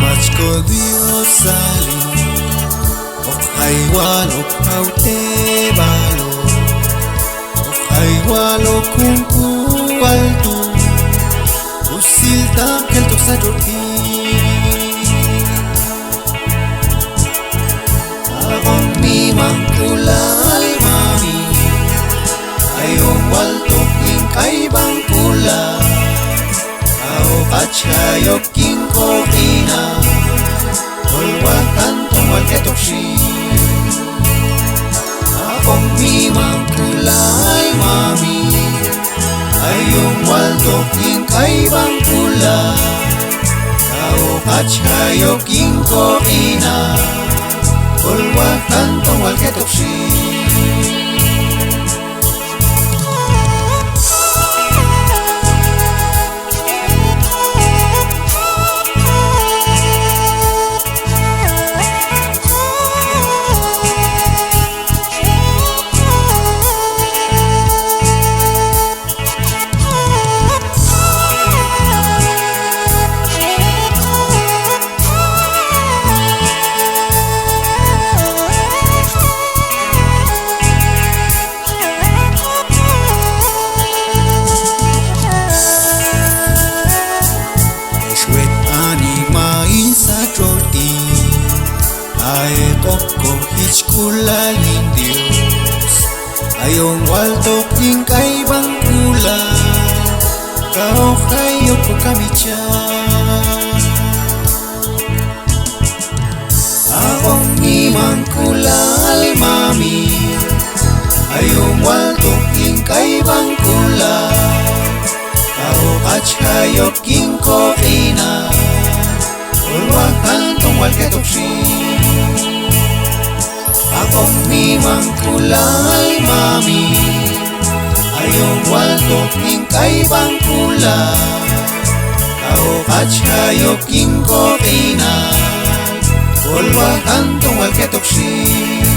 Machko Dios sali Ok haywan ok haute balo Ok haywalo kumpu altu Usilta kelto sa jorti Abang mi mangkulal mami Ayong walto king kaibang pula Kau kachayok king kokina Olwa kantong wal ketokshi Akong mi mangkulay mami Ayong walto king kaibang pula Kau kachayok king kokina Olwa kantong wal ketokshi Ay koko hichkulalin Dios Ayong walto king kaibang pula Kau kayo ko kamicha Akong imang kulal mami Ayong walto king kaibang pula Kau kachayo king kokina Ulwa kantong wal ketokshi Akong mimang kulal mami Ayong walto king kaibang pula Kau kachayok king kokina Ulwa kantong wal ketokshi